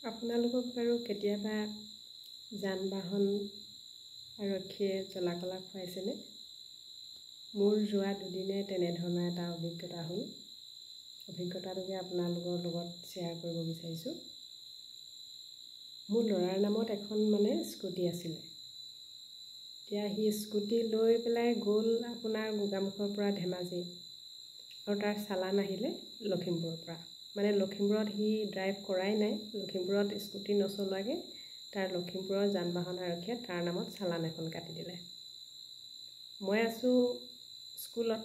আপোনালোকক বাৰু কেতিয়াবা যান বাহন আৰক্ষীয়ে জলাকলা খুৱাইছেনে? মোৰ যোৱা দুদিনে তেনেধৰণৰ এটা অভিজ্ঞতা হ'ল। অভিজ্ঞতাটোকে আপোনালোকৰ লগত শ্বেয়াৰ কৰিব বিচাৰিছোঁ। মোৰ ল'ৰাৰ নামত এখন স্কুটি আছিলে। এতিয়া সি স্কুটি লৈ পেলাই গ'ল আপোনাৰ গোগামুখৰ পৰা ধেমাজি, আৰু তাৰ চালান আহিলে লখিমপুৰৰ পৰা। লখিমপুৰত সি ড্ৰাইভ কৰাই নাই, লখিমপুৰত স্কুটি নচলোৱাকৈ তাৰ লখিমপুৰৰ যান বাহন আৰক্ষীয়ে তাৰ নামত চালান এখন কাটি দিলে। মই আছোঁ স্কুলত,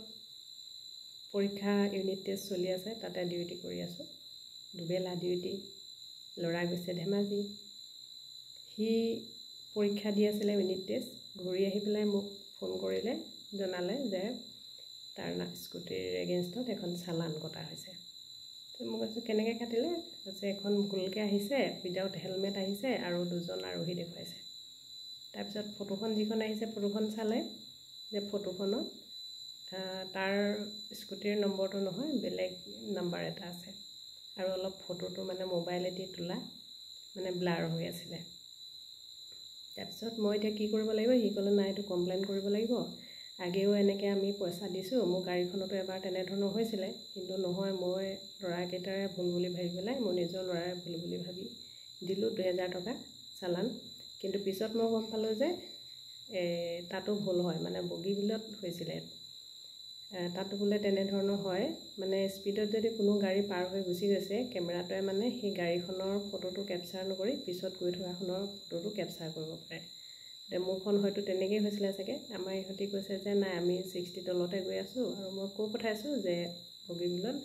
পৰীক্ষা ইউনিট টেষ্ট চলি আছে, তাতে ডিউটি কৰি আছোঁ। দুবেলা ডিউটি, ল'ৰা গৈছে ধেমাজি। সি পৰীক্ষা দি আছিলে ইউনিট টেষ্ট, ঘূৰি আহি পেলাই মোক ফোন কৰিলে, জনালে যে তাৰ স্কুটিৰ এগেইনষ্টত এখন চালান কটা হৈছে। মই কৈছোঁ কেনেকৈ কাটিলে? কৈছে এখন ভুলকৈ আহিছে, উইদাউট হেলমেট আহিছে আৰু দুজন আৰোহী দেখুৱাইছে। তাৰপিছত ফটোখন যিখন আহিছে, ফটোখন চালে যে ফটোখনত তাৰ স্কুটিৰ নম্বৰটো নহয়, বেলেগ নাম্বাৰ এটা আছে, আৰু অলপ ফটোটো মোবাইলেদি তোলা ব্লাৰ হৈ আছিলে। তাৰপিছত মই এতিয়া কি কৰিব লাগিব? সি ক'লে নাই, এইটো কমপ্লেইন কৰিব লাগিব। আগেও এনেকৈ আমি পইচা দিছোঁ, মোৰ গাড়ীখনতো এবাৰ তেনেধৰণৰ হৈছিলে, কিন্তু নহয়, মই ল'ৰাকেইটাৰে ভুল বুলি ভাবি পেলাই, মোৰ নিজৰ ল'ৰাৰে ভুল বুলি ভাবি দিলোঁ 2000 টকা চালান। কিন্তু পিছত মই গম পালোঁ যে তাতো ভুল হয়, বগীবিলত হৈছিলে। তাতো বোলে তেনেধৰণৰ হয়, স্পীডত যদি কোনো গাড়ী পাৰ হৈ গুচি গৈছে, কেমেৰাটোৱে সেই গাড়ীখনৰ ফটোটো কেপচাৰ নকৰি পিছত গৈ থকাখনৰ ফটোটো কেপচাৰ কৰিব পাৰে। এতিয়া মোৰখন হয়তো তেনেকেই হৈছিলে চাগে। আমাৰ ইহঁতি কৈছে যে নাই, আমি 60 তলতে গৈ আছোঁ, আৰু মই কৈ পঠাইছোঁ যে বগীবিলত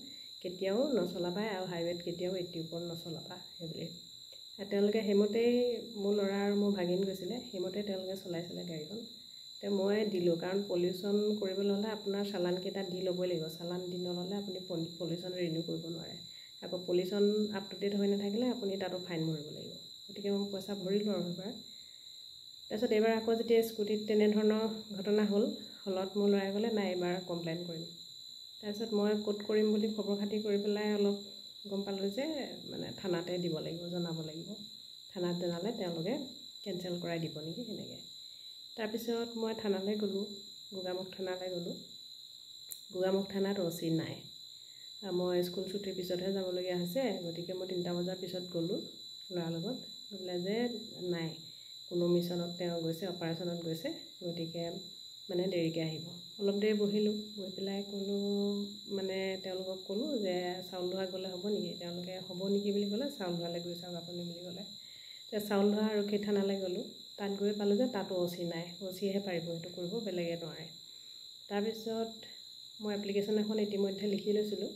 কেতিয়াও নচলাবা, আৰু হাইৱেত কেতিয়াও 80 ওপৰত নচলাবা সেইবুলি। তেওঁলোকে সেইমতেই, মোৰ ল'ৰা আৰু মোৰ ভাগিন গৈছিলে, সেইমতে তেওঁলোকে চলাইছিলে গাড়ীখন। এতিয়া মই দিলোঁ, কাৰণ পলিউশ্যন কৰিবলৈ হ'লে আপোনাৰ চালানকেইটা দি ল'বই লাগিব। চালান দি নল'লে আপুনি পলিউশ্যন ৰিনিউ কৰিব নোৱাৰে। আকৌ পলিউশ্যন আপ টু ডেট হৈ নাথাকিলে আপুনি তাতো ফাইন ভৰিব লাগিব। গতিকে মই পইচা ভৰিলোঁ আৰু সেইবাৰ। তাৰপিছত এইবাৰ আকৌ যেতিয়া স্কুটিত তেনেধৰণৰ ঘটনা হ'ল, হলত মোৰ ল'ৰাই ক'লে নাই, এইবাৰ কমপ্লেইন কৰিম। তাৰপিছত মই ক'ত কৰিম বুলি খবৰ খাতি কৰি পেলাই অলপ গম পালোঁ যে থানাতে দিব লাগিব, জনাব লাগিব। থানাত জনালে তেওঁলোকে কেঞ্চেল কৰাই দিব নেকি, সেনেকৈ। তাৰপিছত মই থানালৈ গ'লোঁ, গোগামুখ থানালৈ গ'লোঁ। গোগামুখ থানাত OC নাই। মই স্কুল ছুটিৰ পিছতহে যাবলগীয়া হৈছে, গতিকে মই 3টা বজাৰ পিছত গ'লোঁ ল'ৰাৰ লগত। বোলে যে নাই, কোনো মিছনত তেওঁ গৈছে, অপাৰেশ্যনত গৈছে, গতিকে দেৰিকৈ আহিব। অলপ দেৰি বহিলোঁ, বহি পেলাই ক'লোঁ, তেওঁলোকক ক'লোঁ যে চাউল ধোৱা গ'লে হ'ব নেকি? তেওঁলোকে হ'ব নেকি বুলি ক'লে, চাউল ধোৱালৈ গৈ চাওক আপুনি বুলি ক'লে। এতিয়া চাউল ধোৱা আৰক্ষী থানালৈ গ'লোঁ। তাত গৈ পালোঁ যে তাতো OC নাই, OCহে পাৰিব সেইটো কৰিব, বেলেগে নোৱাৰে। তাৰপিছত মই এপ্লিকেশ্যন এখন ইতিমধ্যে লিখি লৈছিলোঁ।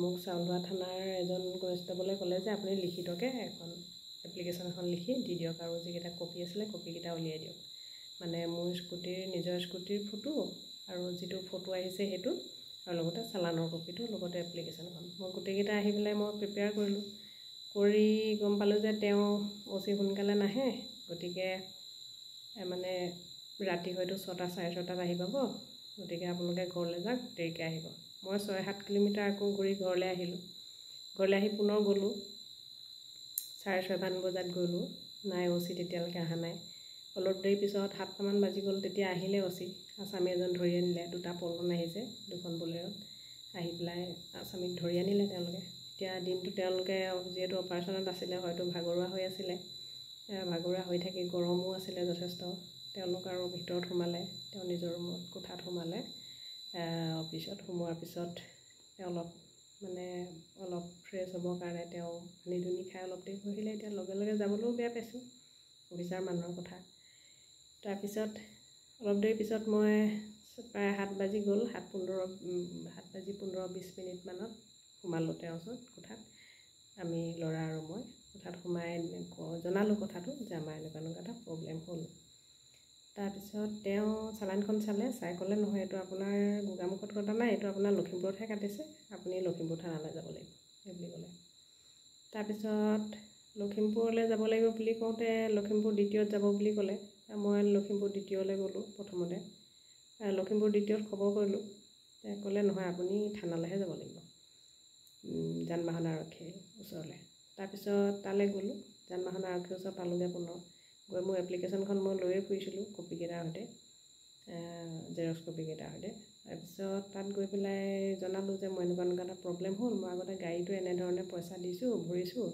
মোক চাউল ধোৱা থানাৰ এজন কনষ্টেবলে ক'লে যে আপুনি লিখিতকৈ এখন এপ্লিকেশ্যন এখন লিখি দি দিয়ক, আৰু যিকেইটা কপি আছিলে কপিকেইটা উলিয়াই দিয়ক। মোৰ নিজৰ স্কুটিৰ ফটো, আৰু যিটো ফটো আহিছে সেইটো, আৰু লগতে চালানৰ কপিটো, লগতে এপ্লিকেশ্যনখন। মই গোটেইকেইটা আহি পেলাই মই প্ৰিপেয়াৰ কৰিলোঁ। কৰি গম পালোঁ যে তেওঁ OC সোনকালে নাহে, গতিকে ৰাতি হয়তো 6টা, 6:30 আহি পাব, গতিকে আপোনালোকে ঘৰলৈ যাওক, দেৰিকৈ আহিব। মই 6-7 কিলোমিটাৰ আকৌ ঘূৰি ঘৰলৈ আহিলোঁ। ঘৰলৈ আহি পুনৰ গ'লোঁ, 6:30 বজাত গ'লোঁ, নাই, OC তেতিয়ালৈকে অহা নাই। অলপ দেৰি পিছত 7টামান বাজি গ'ল, তেতিয়া আহিলে OC। আছামী এজন ধৰি আনিলে, 2টা পলটন আহিছে, 2খন বলেৰত আহি পেলাই আছামীক ধৰি আনিলে তেওঁলোকে। এতিয়া দিনটো তেওঁলোকে যিহেতু অপাৰেশ্যনত আছিলে, হয়তো ভাগৰুৱা হৈ আছিলে, ভাগৰুৱা হৈ থাকি গৰমো আছিলে যথেষ্ট। তেওঁলোক আৰু ভিতৰত সোমালে, তেওঁ নিজৰ ৰুমত কোঠাত সোমালে। অফিচত সোমোৱাৰ পিছত অলপ অলপ ফ্ৰেছ হ'বৰ কাৰণে তেওঁ পানী দুনি খাই অলপ দেৰি বহিলে। এতিয়া লগে লগে যাবলৈও বেয়া পাইছোঁ, অফিচাৰ মানুহৰ কথা। তাৰপিছত অলপ দেৰি পিছত মই প্ৰায় 7 বাজি গ'ল, 7:15-20 মিনিটমানত সোমালোঁ তেওঁৰ ওচৰত কোঠাত। আমি ল'ৰা আৰু মই কোঠাত সোমাই জনালোঁ কথাটো যে আমাৰ এনেকুৱা এটা প্ৰব্লেম হ'ল। তাৰপিছত তেওঁ চালানখন চাই ক'লে নহয়, এইটো আপোনাৰ গোগামুখত কটা নাই, এইটো আপোনাৰ লখিমপুৰতহে কাটিছে, আপুনি লখিমপুৰ থানালৈ যাব লাগিব সেইবুলি ক'লে। তাৰপিছত লখিমপুৰলৈ যাব লাগিব বুলি কওঁতে লখিমপুৰ দ্বিতীয়ত যাব বুলি ক'লে। মই লখিমপুৰ দ্বিতীয়লৈ গ'লোঁ। প্ৰথমতে লখিমপুৰ দ্বিতীয়ত খবৰ কৰিলোঁ, ক'লে নহয়, আপুনি থানালৈহে যাব লাগিব, যান বাহন আৰক্ষীৰ ওচৰলৈ। তাৰপিছত তালৈ গ'লোঁ, যান বাহন আৰক্ষীৰ ওচৰত পালোঁগৈ পুনৰ। গৈ মোৰ এপ্লিকেশ্যনখন মই লৈয়ে ফুৰিছিলোঁ কপিকেইটাৰ সৈতে, জেৰক্স কপিকেইটাৰ সৈতে। তাৰপিছত তাত গৈ পেলাই জনালোঁ যে মই এনেকুৱা এটা প্ৰব্লেম হ'ল, মই আগতে গাড়ীটো এনেধৰণে পইচা দিছোঁ, ভৰিছোঁ।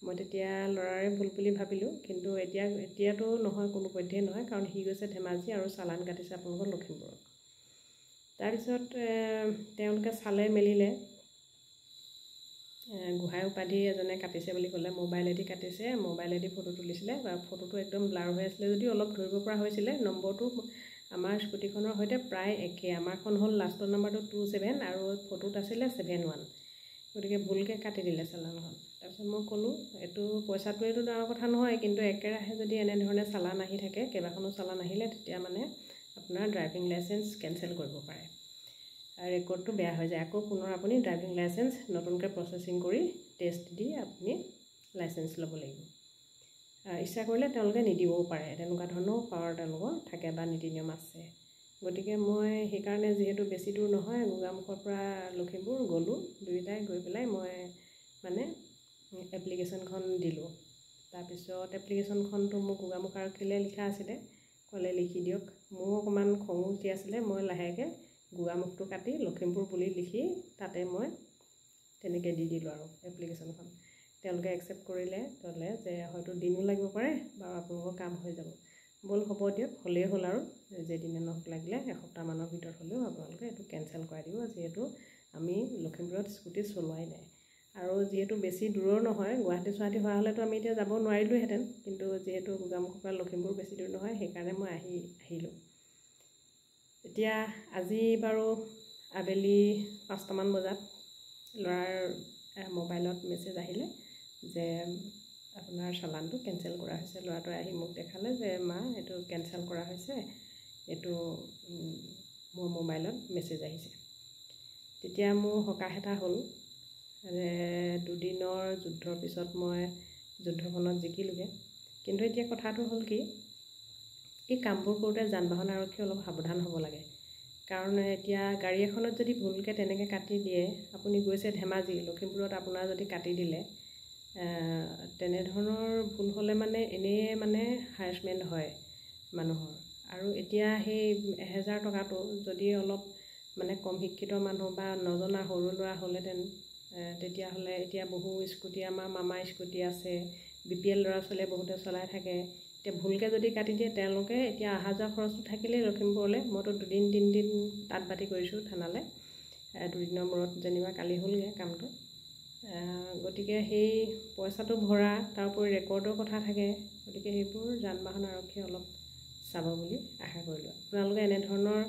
মই তেতিয়া ল'ৰাৰে ভুল বুলি ভাবিলোঁ, কিন্তু এতিয়াতো নহয়, কোনোপধ্যেই নহয়, কাৰণ সি গৈছে ধেমাজি আৰু চালান কাটিছে আপোনালোকৰ লখিমপুৰত। তাৰপিছত তেওঁলোকে চালে মেলিলে, গোহাঁই উপাধি এজনে কাটিছে বুলি ক'লে, মোবাইলেদি কাটিছে, মোবাইলেদি ফটো তুলিছিলে, ফটোটো একদম ব্লাৰ হৈ আছিলে যদিও অলপ ধৰিব পৰা হৈছিলে। নম্বৰটো আমাৰ স্কুটিখনৰ সৈতে প্ৰায় একে, আমাৰখন হ'ল লাষ্টৰ নম্বৰটো 27 আৰু ফটোত আছিলে 71, গতিকে ভুলকৈ কাটি দিলে চালানখন। তাৰপিছত মই ক'লোঁ, এইটো পইচাটোৱেতো ডাঙৰ কথা নহয়, কিন্তু একেৰাহে যদি এনেধৰণে চালান আহি থাকে, কেইবাখনো চালান আহিলে, তেতিয়া মানে আপোনাৰ ড্ৰাইভিং লাইচেঞ্চ কেঞ্চেল কৰিব পাৰে, ৰেকৰ্ডটো বেয়া হৈ যায়। আকৌ পুনৰ আপুনি ড্ৰাইভিং লাইচেঞ্চ নতুনকৈ প্ৰচেছিং কৰি টেষ্ট দি আপুনি লাইচেঞ্চ ল'ব লাগিব। ইচ্ছা কৰিলে তেওঁলোকে নিদিবও পাৰে, তেনেকুৱা ধৰণৰো পাৱাৰ তেওঁলোকৰ থাকে বা নীতি নিয়ম আছে। গতিকে মই সেইকাৰণে যিহেতু বেছি দূৰ নহয়, গোগামুখৰ পৰা লখিমপুৰ গ'লোঁ, দুয়োটাই গৈ পেলাই মই মানে এপ্লিকেশ্যনখন দিলোঁ। তাৰপিছত এপ্লিকেশ্যনখনটো মোৰ গোগামুখ আৰক্ষীলৈ লিখা আছিলে, ক'লে লিখি দিয়ক। মোৰ অকণমান খঙো উঠি আছিলে, মই লাহেকৈ গোগামুখটো কাটি লখিমপুৰ বুলি লিখি তাতে মই তেনেকৈ দি দিলোঁ আৰু এপ্লিকেশ্যনখন। তেওঁলোকে একচেপ্ট কৰিলে, ক'লে যে হয়তো দিনো লাগিব পাৰে, বাৰু আপোনালোকৰ কাম হৈ যাব। ব'ল হ'ব দিয়ক, হ'লেই হ'ল আৰু যেদিনে নহওক লাগিলে এসপ্তাহমানৰ ভিতৰত হ'লেও আপোনালোকে এইটো কেঞ্চেল কৰাই দিব, যিহেতু আমি লখিমপুৰত স্কুটি চলোৱাই নাই। আৰু যিহেতু বেছি দূৰৰ নহয়, গুৱাহাটী চুৱাহাটী হোৱা হ'লেতো আমি এতিয়া যাব নোৱাৰিলোঁহেঁতেন, কিন্তু যিহেতু গোগামুখৰ পৰা লখিমপুৰ বেছি দূৰ নহয়, সেইকাৰণে মই আহিলোঁ। এতিয়া আজি বাৰু আবেলি 5টামান বজাত ল'ৰাৰ মোবাইলত মেছেজ আহিলে যে আপোনাৰ চালানটো কেঞ্চেল কৰা হৈছে। ল'ৰাটোৱে আহি মোক দেখালে যে মা, এইটো কেঞ্চেল কৰা হৈছে, এইটো মোৰ মোবাইলত মেছেজ আহিছে। তেতিয়া মোৰ সকাহ এটা হ'ল যে 2 দিনৰ যুদ্ধৰ পিছত মই যুদ্ধখনত জিকিলোঁগৈ। কিন্তু এতিয়া কথাটো হ'ল কি, এই কামবোৰ কৰোঁতে যান বাহন আৰক্ষী অলপ সাৱধান হ'ব লাগে। কাৰণ এতিয়া গাড়ী এখনত যদি ভুলকৈ তেনেকৈ কাটি দিয়ে, আপুনি গৈছে ধেমাজি, লখিমপুৰত আপোনাৰ যদি কাটি দিলে, তেনেধৰণৰ ভুল হ'লে মানে এনেই মানে হাৰেছমেণ্ট হয় মানুহৰ। আৰু এতিয়া সেই 1000 টকাটো যদি অলপ মানে কম শিক্ষিত মানুহ বা নজনা সৰু ল'ৰা হ'লেহেঁতেন, তেতিয়াহ'লে এতিয়া বহু স্কুটি, আমাৰ মামাৰ স্কুটি আছে, BPL ল'ৰা ছোৱালীয়ে বহুতে চলাই থাকে, এতিয়া ভুলকৈ যদি কাটি দিয়ে, তেওঁলোকে এতিয়া অহা যোৱা খৰচটো থাকিলেই লখিমপুৰলৈ। মইতো 2 দিন 3 দিন তাত বাতি কৰিছোঁ থানালৈ, 2 দিনৰ মূৰত যেনিবা কালি হ'লগৈ কামটো। গতিকে সেই পইচাটো ভৰা, তাৰোপৰি ৰেকৰ্ডৰ কথা থাকে, গতিকে সেইবোৰ যান বাহন আৰক্ষীয়ে অলপ চাব বুলি আশা কৰিলোঁ। আপোনালোকে এনেধৰণৰ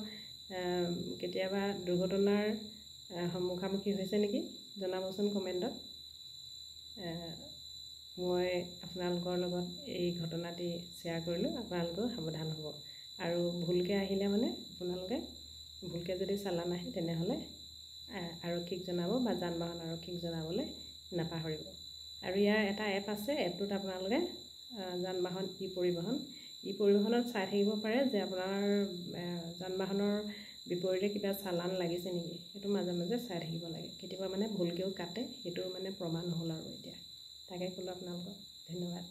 কেতিয়াবা দুৰ্ঘটনাৰ মুখামুখি হৈছে নেকি, জনাবচোন কমেণ্টত। মই আপোনালোকৰ লগত এই ঘটনাটি শ্বেয়াৰ কৰিলোঁ, আপোনালোকেও সাৱধান হ'ব। আৰু ভুলকৈ আহিলে মানে আপোনালোকে ভুলকৈ যদি চালান আহে, তেনেহ'লে আৰক্ষীক জনাব বা যান বাহন আৰক্ষীক জনাবলৈ নাপাহৰিব। আৰু ইয়াৰ এটা এপ আছে, এপটোত আপোনালোকে যান বাহন ই-পৰিবহণত চাই থাকিব পাৰে যে আপোনাৰ যান বাহনৰ বিপৰীতে কিবা চালান লাগিছে নেকি, সেইটো মাজে মাজে চাই থাকিব লাগে। কেতিয়াবা মানে ভুলকৈও কাটে, সেইটো মানে প্ৰমাণ হ'ল আৰু এতিয়া তাকে ক'লোঁ আপোনালোকক। ধন্যবাদ।